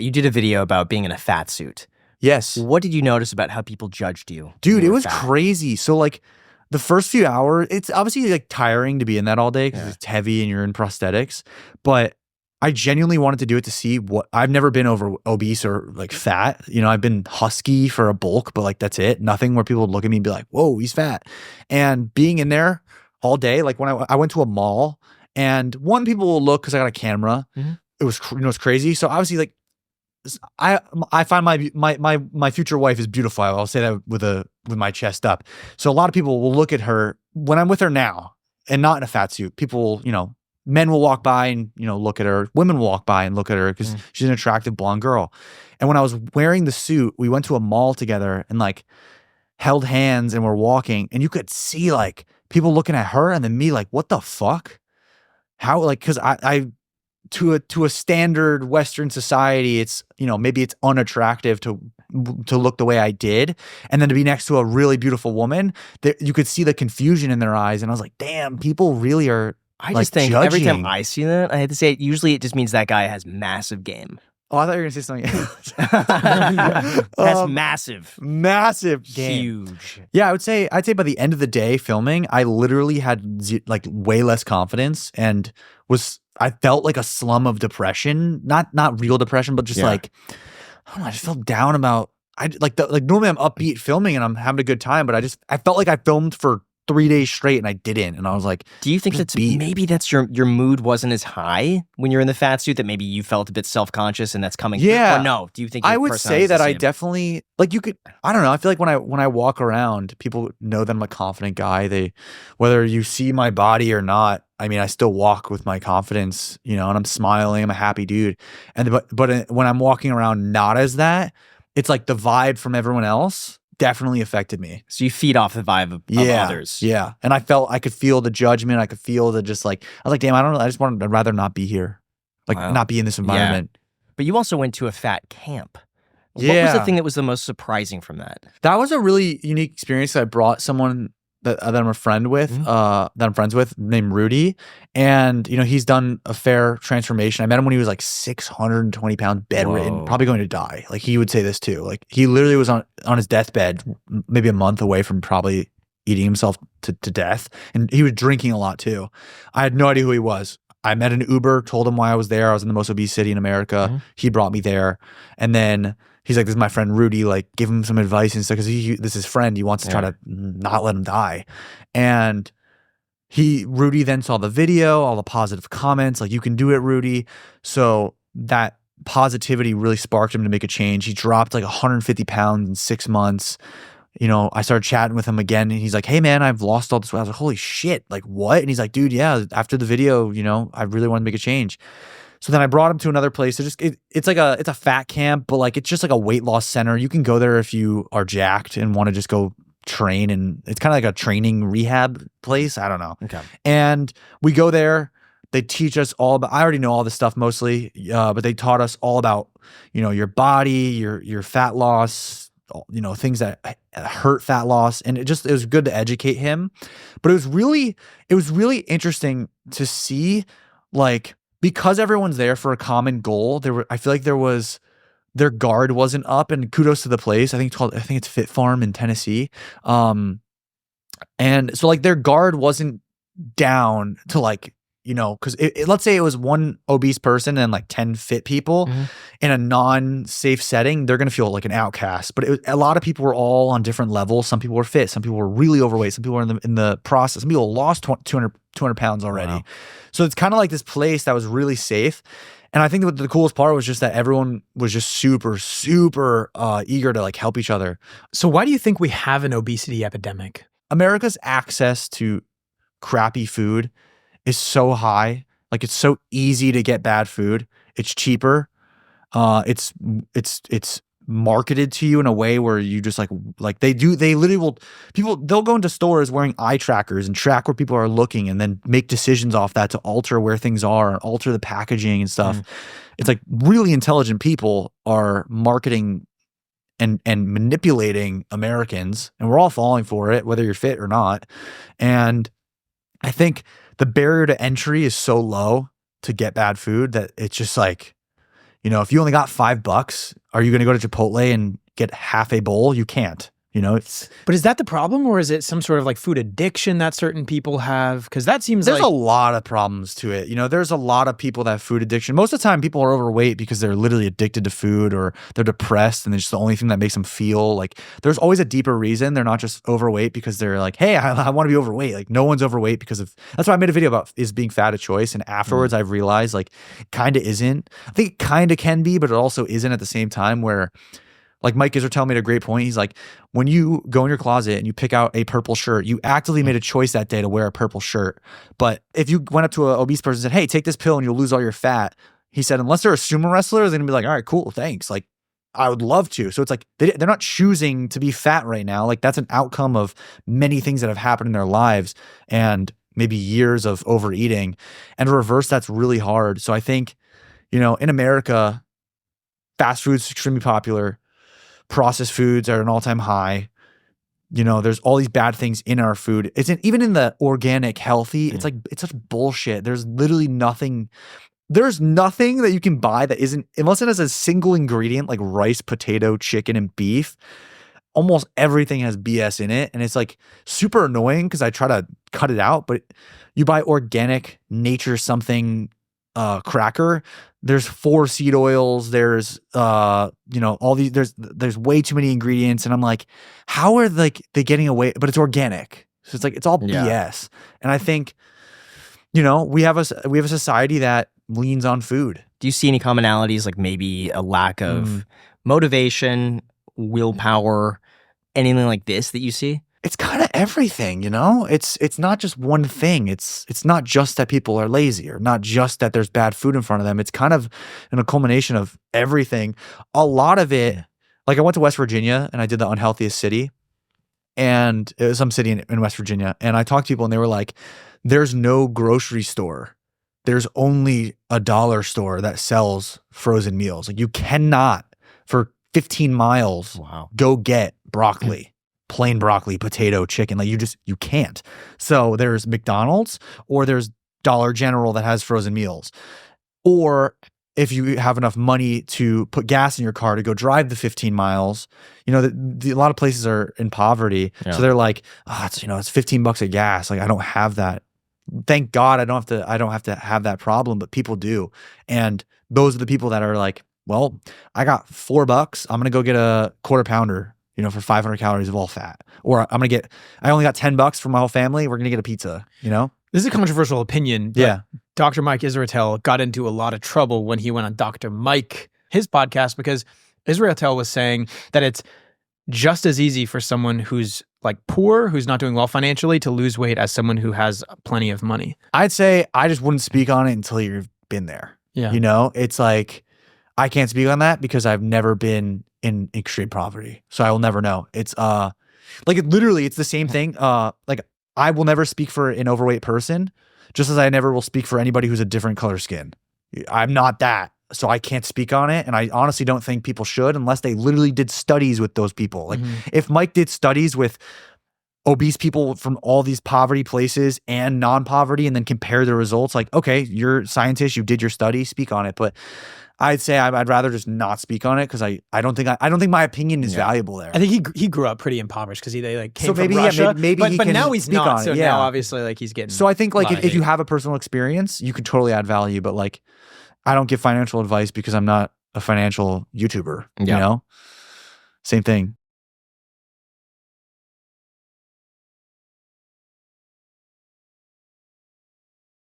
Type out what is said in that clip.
You did a video about being in a fat suit. Yes. What did you notice about how people judged you? Dude, it was crazy. So like the first few hours, it's obviously like tiring to be in that all day because it's heavy and you're in prosthetics. But I genuinely wanted to do it to see what I've never been over obese or like fat. You know, I've been husky for a bulk, but like that's it. Nothing where people would look at me and be like, whoa, he's fat. And being in there all day, like when I went to a mall and people will look because I got a camera. It was, you know, it's crazy. So obviously like I find my future wife is beautiful. I'll say that with my chest up. So a lot of people will look at her when I'm with her now and not in a fat suit. People will, you know, men will walk by and, you know, look at her. Women will walk by and look at her because she's an attractive blonde girl. And when I was wearing the suit, we went to a mall together and like held hands and were walking, and you could see like people looking at her and then me like, what the fuck? How, like, because I to a standard Western society, it's, you know, maybe it's unattractive to look the way I did, and then to be next to a really beautiful woman, that you could see the confusion in their eyes, and I was like, damn, people really are. I just think every time I see that, I had to say it, usually it just means that guy has massive game. Oh, I thought you were gonna say something else. That's massive game. Huge. Yeah, I'd say by the end of the day filming, I literally had like way less confidence and I felt like a slum of depression, not real depression, but just like, I don't know, I just felt down about, normally I'm upbeat filming and I'm having a good time, but I felt like I filmed for 3 days straight and I didn't. And I was like, do you think maybe that's your mood wasn't as high when you're in the fat suit, that maybe you felt a bit self-conscious and that's coming through? Or no, do you think I would say that I definitely, like, you could, I don't know, I feel like when I walk around, people know that I'm a confident guy. Whether you see my body or not, I mean, I still walk with my confidence, you know, and I'm smiling, I'm a happy dude. And but when I'm walking around not as that, it's like the vibe from everyone else definitely affected me. So you feed off the vibe of others. Yeah. And I could feel the judgment. I could feel the just like, I was like, damn, I don't know. I'd rather not be here. Like not be in this environment. Yeah. But you also went to a fat camp. What was the thing that was the most surprising from that? That was a really unique experience. I brought someone that I'm friends with, named Rudy. And, you know, he's done a fair transformation. I met him when he was like 620 pounds, bedridden, probably going to die. Like, he would say this too. Like, he literally was on his deathbed, maybe a month away from probably eating himself to death. And he was drinking a lot too. I had no idea who he was. I met an Uber, told him why I was there. I was in the most obese city in America. He brought me there. And then he's like, this is my friend Rudy, like, give him some advice and stuff, because this is his friend. He wants to try to not let him die. And Rudy then saw the video, all the positive comments, like, you can do it, Rudy. So that positivity really sparked him to make a change. He dropped like 150 pounds in 6 months. You know, I started chatting with him again, and he's like, hey man, I've lost all this weight. I was like, holy shit, like, what? And he's like, dude, yeah, after the video, you know, I really want to make a change. So then I brought him to another place. It's a fat camp, but like, it's just like a weight loss center. You can go there if you are jacked and want to just go train, and it's kind of like a training rehab place. I don't know. Okay. And we go there. They teach us all about, I already know all this stuff mostly, but they taught us all about, you know, your body, your fat loss, you know, things that hurt fat loss. And it was good to educate him. But it was really interesting to see, like, because everyone's there for a common goal, I feel like their guard wasn't up, and kudos to the place. I think it's Fit Farm in Tennessee. And so like their guard wasn't down to, like, you know, because let's say it was one obese person and like 10 fit people in a non-safe setting, they're going to feel like an outcast. But a lot of people were all on different levels. Some people were fit. Some people were really overweight. Some people were in the process. Some people lost 200 pounds already. Wow. So it's kind of like this place that was really safe. And I think that the coolest part was just that everyone was just super, super eager to like help each other. So why do you think we have an obesity epidemic? America's access to crappy food is so high. Like, it's so easy to get bad food. It's cheaper. It's marketed to you in a way where you just like they literally will, they'll go into stores wearing eye trackers and track where people are looking, and then make decisions off that to alter where things are and alter the packaging and stuff. It's like really intelligent people are marketing and manipulating Americans, and we're all falling for it, whether you're fit or not. And I think the barrier to entry is so low to get bad food that it's just like, You know, if you only got $5, are you going to go to Chipotle and get half a bowl? You can't. You know, But is that the problem, or is it some sort of like food addiction that certain people have? Because that seems there's like a lot of problems to it. You know, there's a lot of people that have food addiction. Most of the time, people are overweight because they're literally addicted to food, or they're depressed, and it's just the only thing that makes them feel like there's always a deeper reason. They're not just overweight because they're like, hey, I want to be overweight. Like, no one's overweight because of that's why I made a video about is being fat a choice. And afterwards, I've realized like kind of isn't. I think it kind of can be, but it also isn't at the same time where. Like Mike Israel made a great point. He's like, when you go in your closet and you pick out a purple shirt, you actively made a choice that day to wear a purple shirt. But if you went up to an obese person and said, hey, take this pill and you'll lose all your fat. He said, unless they're a sumo wrestler, they're going to be like, all right, cool, thanks. Like, I would love to. So it's like, they're not choosing to be fat right now. Like, that's an outcome of many things that have happened in their lives and maybe years of overeating. And to reverse, that's really hard. So I think, you know, in America, fast food's extremely popular. Processed foods are an all-time high. You know, there's all these bad things in our food. Even in the organic, healthy, it's like, it's such bullshit. There's literally nothing. There's nothing that you can buy that isn't, unless it has a single ingredient like rice, potato, chicken, and beef. Almost everything has BS in it. And it's like super annoying because I try to cut it out. But you buy organic, nature something cracker, there's 4 seed oils, there's you know, all these, there's way too many ingredients, and I'm like, how are they getting away? But it's organic, so it's like it's all BS. And I think, you know, we have a society that leans on food. Do you see any commonalities, like maybe a lack of motivation, willpower, anything like this that you see? It's kind of everything, you know? It's not just one thing. It's not just that people are lazy, or not just that there's bad food in front of them. It's kind of a culmination of everything. A lot of it, like I went to West Virginia and I did the unhealthiest city, and it was some city in West Virginia, and I talked to people and they were like, there's no grocery store. There's only a dollar store that sells frozen meals. Like, you cannot for 15 miles go get broccoli. Plain broccoli, potato, chicken. Like, you can't. So there's McDonald's, or there's Dollar General that has frozen meals. Or if you have enough money to put gas in your car to go drive the 15 miles, you know, a lot of places are in poverty. Yeah. So they're like, oh, it's $15 of gas. Like, I don't have that. Thank God I don't have to have that problem, but people do. And those are the people that are like, well, I got $4. I'm going to go get a quarter pounder, you know, for 500 calories of all fat. Or I only got $10 for my whole family. We're going to get a pizza, you know? This is a controversial opinion. Yeah. Dr. Mike Israel got into a lot of trouble when he went on Dr. Mike, his podcast, because Israel was saying that it's just as easy for someone who's like poor, who's not doing well financially, to lose weight as someone who has plenty of money. I'd say I just wouldn't speak on it until you've been there. Yeah. You know, it's like, I can't speak on that because I've never been in extreme poverty. So I will never know. It's like, it's the same thing. Like, I will never speak for an overweight person, just as I never will speak for anybody who's a different color skin. I'm not that. So I can't speak on it. And I honestly don't think people should, unless they literally did studies with those people. Like, if Mike did studies with obese people from all these poverty places and non-poverty, and then compare the results, like, okay, you're a scientist, you did your study, speak on it. But I'd say I'd rather just not speak on it because I don't think my opinion is valuable there. I think he grew up pretty impoverished because they came from Russia. Maybe but now he's not. So yeah. now obviously like he's getting. So I think like if you have a personal experience, you could totally add value. But like, I don't give financial advice because I'm not a financial YouTuber. You know, same thing.